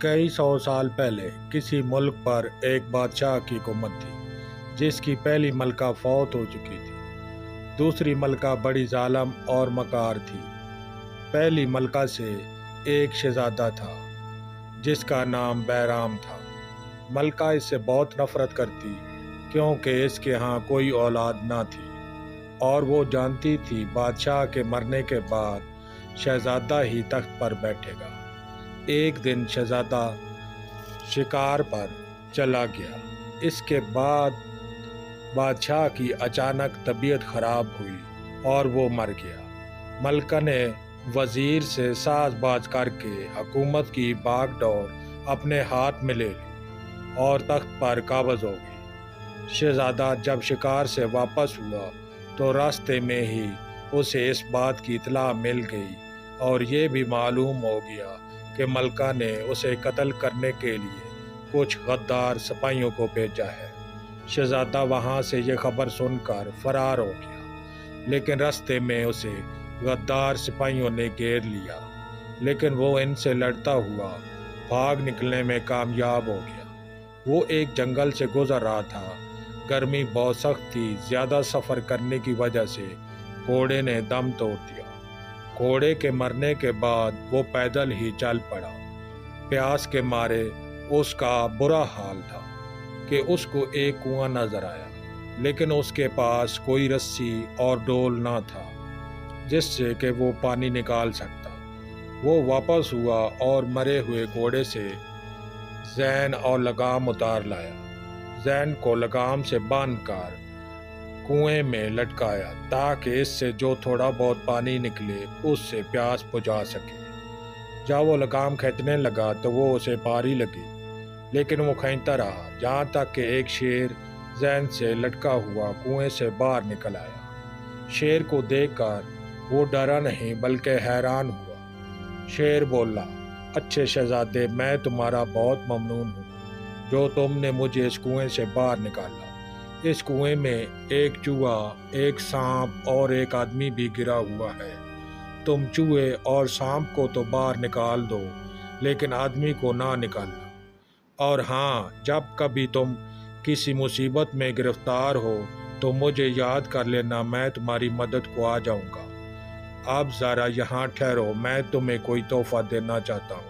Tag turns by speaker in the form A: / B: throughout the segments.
A: کئی سو سال پہلے کسی ملک پر ایک بادشاہ کی حکومت تھی جس کی پہلی ملکہ فوت ہو چکی تھی۔ دوسری ملکہ بڑی ظالم اور مکار تھی۔ پہلی ملکہ سے ایک شہزادہ تھا جس کا نام بیرام تھا۔ ملکہ اس سے بہت نفرت کرتی کیونکہ اس کے ہاں کوئی اولاد نہ تھی اور وہ جانتی تھی بادشاہ کے مرنے کے بعد شہزادہ ہی تخت پر بیٹھے گا۔ ایک دن شہزادہ شکار پر چلا گیا۔ اس کے بعد بادشاہ کی اچانک طبیعت خراب ہوئی اور وہ مر گیا۔ ملکہ نے وزیر سے ساز باز کر کے حکومت کی باغ ڈور اپنے ہاتھ میں لے لی اور تخت پر قابض ہو گئی۔ شہزادہ جب شکار سے واپس ہوا تو راستے میں ہی اسے اس بات کی اطلاع مل گئی اور یہ بھی معلوم ہو گیا کہ ملکہ نے اسے قتل کرنے کے لیے کچھ غدار سپاہیوں کو بھیجا ہے۔ شہزادہ وہاں سے یہ خبر سن کر فرار ہو گیا، لیکن راستے میں اسے غدار سپاہیوں نے گھیر لیا، لیکن وہ ان سے لڑتا ہوا بھاگ نکلنے میں کامیاب ہو گیا۔ وہ ایک جنگل سے گزر رہا تھا۔ گرمی بہت سخت تھی۔ زیادہ سفر کرنے کی وجہ سے گھوڑے نے دم توڑ دیا۔ گھوڑے کے مرنے کے بعد وہ پیدل ہی چل پڑا۔ پیاس کے مارے اس کا برا حال تھا کہ اس کو ایک کنواں نظر آیا، لیکن اس کے پاس کوئی رسی اور ڈول نہ تھا جس سے کہ وہ پانی نکال سکتا۔ وہ واپس ہوا اور مرے ہوئے گھوڑے سے زین اور لگام اتار لایا۔ زین کو لگام سے باندھ کر کنویں میں لٹکایا تاکہ اس سے جو تھوڑا بہت پانی نکلے اس سے پیاس بجھا سکے۔ جب وہ لگام کھینچنے لگا تو وہ اسے بھاری لگی، لیکن وہ کھینچتا رہا جہاں تک کہ ایک شیر زین سے لٹکا ہوا کنویں سے باہر نکل آیا۔ شیر کو دیکھ کر وہ ڈرا نہیں بلکہ حیران ہوا۔ شیر بولا، اچھے شہزادے، میں تمہارا بہت ممنون ہوں جو تم نے مجھے اس کنویں سے باہر نکالا۔ اس کنویں میں ایک چوہا، ایک سانپ اور ایک آدمی بھی گرا ہوا ہے۔ تم چوہے اور سانپ کو تو باہر نکال دو لیکن آدمی کو نہ نکالنا، اور ہاں، جب کبھی تم کسی مصیبت میں گرفتار ہو تو مجھے یاد کر لینا، میں تمہاری مدد کو آ جاؤں گا۔ اب ذرا یہاں ٹھہرو، میں تمہیں کوئی تحفہ دینا چاہتا ہوں۔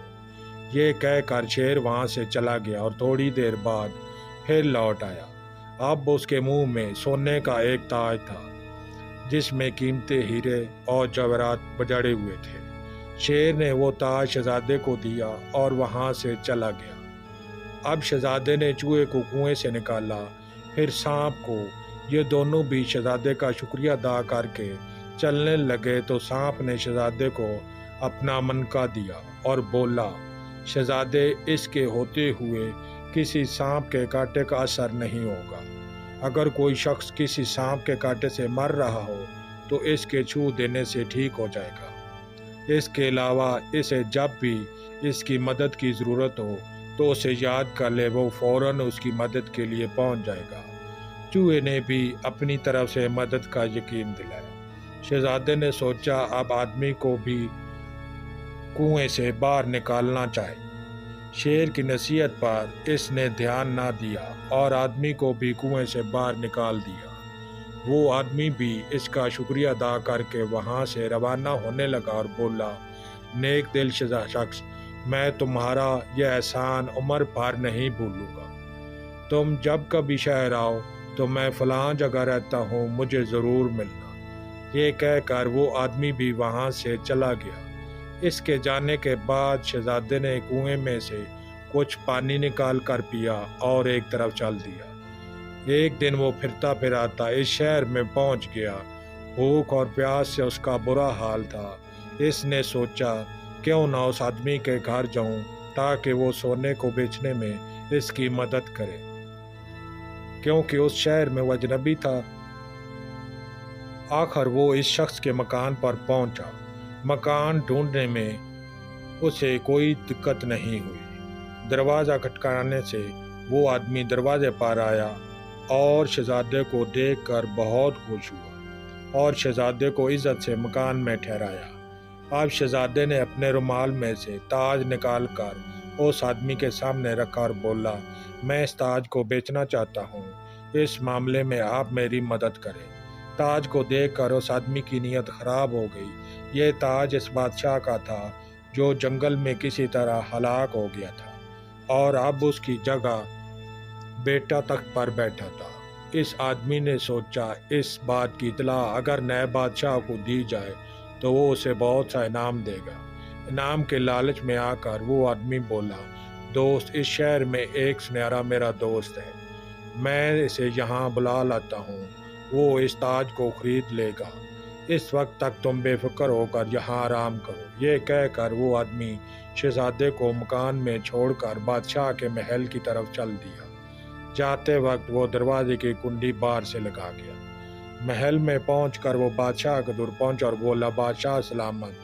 A: یہ کہہ کر شیر وہاں سے چلا گیا اور تھوڑی دیر بعد پھر لوٹ آیا۔ اب اس کے منہ میں سونے کا ایک تاج تھا جس میں قیمتی ہیرے اور جواہرات جڑے ہوئے تھے۔ شیر نے وہ تاج شہزادے کو دیا اور وہاں سے چلا گیا۔ اب شہزادے نے چوہے کو کنویں سے نکالا، پھر سانپ کو۔ یہ دونوں بھی شہزادے کا شکریہ ادا کر کے چلنے لگے تو سانپ نے شہزادے کو اپنا منقا دیا اور بولا، شہزادے، اس کے ہوتے ہوئے کسی سانپ کے کانٹے کا اثر نہیں ہوگا۔ اگر کوئی شخص کسی سانپ کے کانٹے سے مر رہا ہو تو اس کے چھو دینے سے ٹھیک ہو جائے گا۔ اس کے علاوہ اسے جب بھی اس کی مدد کی ضرورت ہو تو اسے یاد کر لے، وہ فوراً اس کی مدد کے لیے پہنچ جائے گا۔ چوہے نے بھی اپنی طرف سے مدد کا یقین دلایا۔ شہزادے نے سوچا اب آدمی کو بھی کنویں سے باہر نکالنا چاہیے۔ شیر کی نصیحت پر اس نے دھیان نہ دیا اور آدمی کو بھی کنویں سے باہر نکال دیا۔ وہ آدمی بھی اس کا شکریہ ادا کر کے وہاں سے روانہ ہونے لگا اور بولا، نیک دل شخص، میں تمہارا یہ احسان عمر بھر نہیں بھولوں گا۔ تم جب کبھی شہر آؤ تو میں فلاں جگہ رہتا ہوں، مجھے ضرور ملنا۔ یہ کہہ کر وہ آدمی بھی وہاں سے چلا گیا۔ اس کے جانے کے بعد شہزادے نے کنویں میں سے کچھ پانی نکال کر پیا اور ایک طرف چل دیا۔ ایک دن وہ پھرتا پھراتا اس شہر میں پہنچ گیا۔ بھوک اور پیاس سے اس کا برا حال تھا۔ اس نے سوچا کیوں نہ اس آدمی کے گھر جاؤں تاکہ وہ سونے کو بیچنے میں اس کی مدد کرے، کیونکہ اس شہر میں وہ اجنبی تھا۔ آخر وہ اس شخص کے مکان پر پہنچا۔ مکان ڈھونڈنے میں اسے کوئی دقت نہیں ہوئی۔ دروازہ کھٹکھٹانے سے وہ آدمی دروازے پر آیا اور شہزادے کو دیکھ کر بہت خوش ہوا اور شہزادے کو عزت سے مکان میں ٹھہرایا۔ اب شہزادے نے اپنے رومال میں سے تاج نکال کر उस आदमी के सामने रखा और बोला, मैं इस ताज को बेचना चाहता हूँ, इस मामले में आप मेरी मदद करें। ताज को देखकर उस आदमी की नीयत खराब हो गई। ये ताज इस बादशाह का था जो जंगल में किसी तरह हलाक हो गया था और अब उसकी जगह बेटा तख्त पर बैठा था। इस आदमी ने सोचा, इस बात की इतला अगर नए बादशाह को दी जाए तो वो उसे बहुत सा इनाम देगा। इनाम के लालच में आकर वो आदमी बोला, दोस्त, इस शहर में एक सुनहरा मेरा दोस्त है, मैं इसे यहाँ बुला लाता हूँ, वो इस ताज को खरीद लेगा। इस वक्त तक तुम बेफिक्र होकर यहाँ आराम करो। ये कहकर वो आदमी शहजादे को मकान में छोड़कर बादशाह के महल की तरफ चल दिया। जाते वक्त वो दरवाजे की कुंडी बाहर से लगा गया। महल में पहुंचकर वो बादशाह के दूर पहुंचा और बोला, बादशाह सलामत,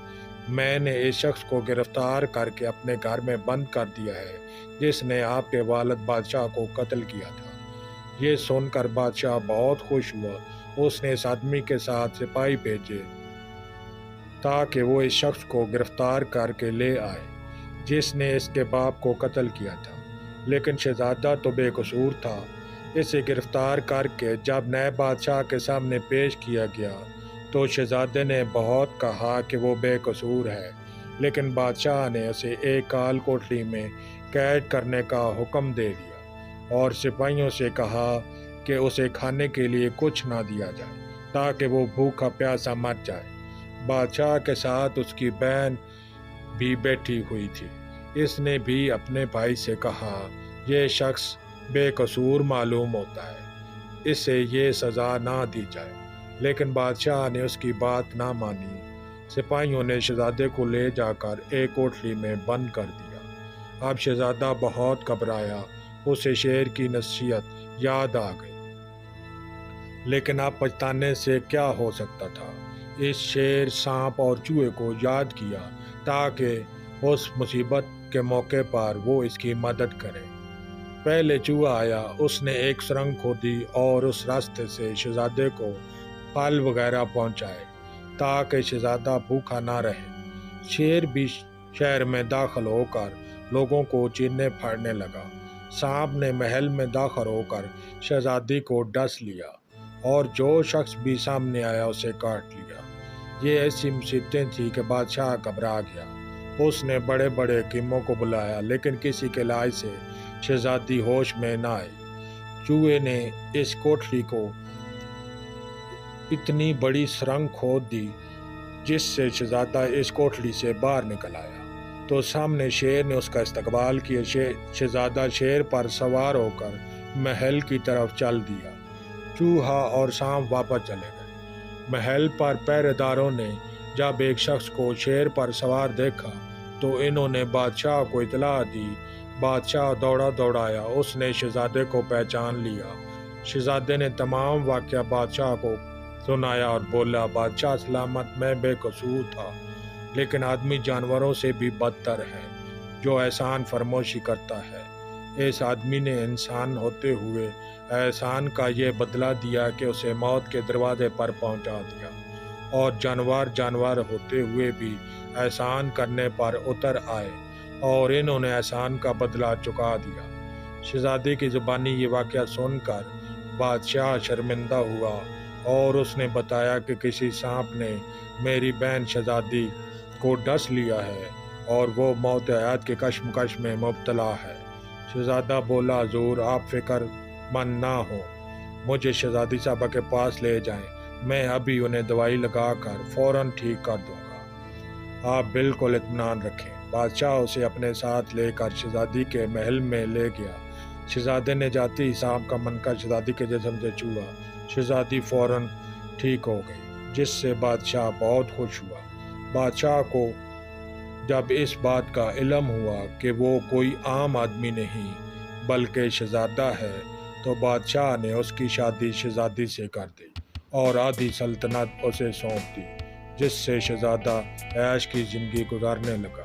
A: मैंने इस शख्स को गिरफ्तार करके अपने घर में बंद कर दिया है जिसने आपके वालिद बादशाह को कत्ल किया था। ये सुनकर बादशाह बहुत खुश हुआ। उसने इस आदमी के साथ सिपाही भेजे ताकि वो इस शख्स को गिरफ्तार करके ले आए जिसने इसके बाप को कत्ल किया था, लेकिन शहजादा तो बेकसूर था। इसे गिरफ्तार करके जब नए बादशाह के सामने पेश किया गया तो शहजादे ने बहुत कहा कि वो बेकसूर है, लेकिन बादशाह ने उसे एक काल कोठरी में कैद करने का हुक्म दे दिया और सिपाहियों से कहा कि उसे खाने के लिए कुछ ना दिया जाए ताकि वो भूखा प्यासा मर जाए। बादशाह के साथ उसकी बहन भी बैठी हुई थी। इसने भी अपने भाई से कहा, यह शख्स बेकसूर मालूम होता है, इसे ये सज़ा ना दी जाए, लेकिन बादशाह ने उसकी बात ना मानी। सिपाहियों ने शहजादे को ले जाकर एक कोठरी में बंद कर दिया। अब शहजादा बहुत घबराया। उसे शेर की नसीहत याद आ गई, लेकिन अब पछताने से क्या हो सकता था। इस शेर, सांप और चूहे को याद किया ताकि उस मुसीबत के मौके पर वो इसकी मदद करे। पहले चूहा आया, उसने एक सुरंग खोदी और उस रास्ते से शहजादे को फल वगैरह पहुंचाए ताकि शहजादा भूखा ना रहे। शेर भी शहर में दाखिल होकर लोगों को चीरने फाड़ने लगा। सांप ने महल में दाखिल होकर शहजादी को डस लिया और जो शख्स भी सामने आया उसे काट लिया। ये ऐसी मुसीबतें थी कि बादशाह घबरा गया। उसने बड़े बड़े हकीमों को बुलाया, लेकिन किसी के इलाज से शहजादी होश में न आई। चूहे ने इस कोठरी को इतनी बड़ी सुरंग खोद दी जिससे शहजादा इस कोठरी से बाहर निकल आया तो सामने शेर ने उसका इस्तकबाल किया। शहजादा शेर पर सवार होकर महल की तरफ चल दिया। चूहा और सांप वापस चले गए। महल पर पहरेदारों ने जब एक शख्स को शेर पर सवार देखा तो इन्होंने बादशाह को इतला दी। बादशाह दौड़ा दौड़ाया, उसने शहजादे को पहचान लिया। शहजादे ने तमाम वाक़या बादशाह को सुनाया और बोला, बादशाह सलामत, मैं बेकसूर था, लेकिन आदमी जानवरों से भी बदतर है जो एहसान फरमोशी करता है। इस आदमी ने इंसान होते हुए एहसान का ये बदला दिया कि उसे मौत के दरवाजे पर पहुंचा दिया और जानवर होते हुए भी एहसान करने पर उतर आए और इन्होंने एहसान का बदला चुका दिया। शहजादे की ज़ुबानी ये वाक़या सुनकर बादशाह शर्मिंदा हुआ और उसने बताया कि किसी सांप ने मेरी बहन शहजादी को डस लिया है और वो मौत हयात के कश्मकश में मुब्तला है। शहजादा बोला, हुज़ूर, आप फिक्र मंद ना हो, मुझे शहजादी साहबा के पास ले जाएं, मैं अभी उन्हें दवाई लगाकर फ़ौरन ठीक कर दूंगा, आप बिल्कुल इत्मीनान रखें। बादशाह उसे अपने साथ लेकर शहजादी के महल में ले गया। शहजादे ने जाते ही सांप का मनका शहजादी के जिस्म से छुआ। शहजादी फ़ौरन ठीक हो गई, जिससे बादशाह बहुत खुश हुआ। बादशाह को जब इस बात का इल्म हुआ कि वो कोई आम आदमी नहीं बल्कि शहजादा है तो बादशाह ने उसकी शादी शहजादी से कर दी और आधी सल्तनत उसे सौंप दी, जिससे शहजादा ऐश की ज़िंदगी गुजारने लगा।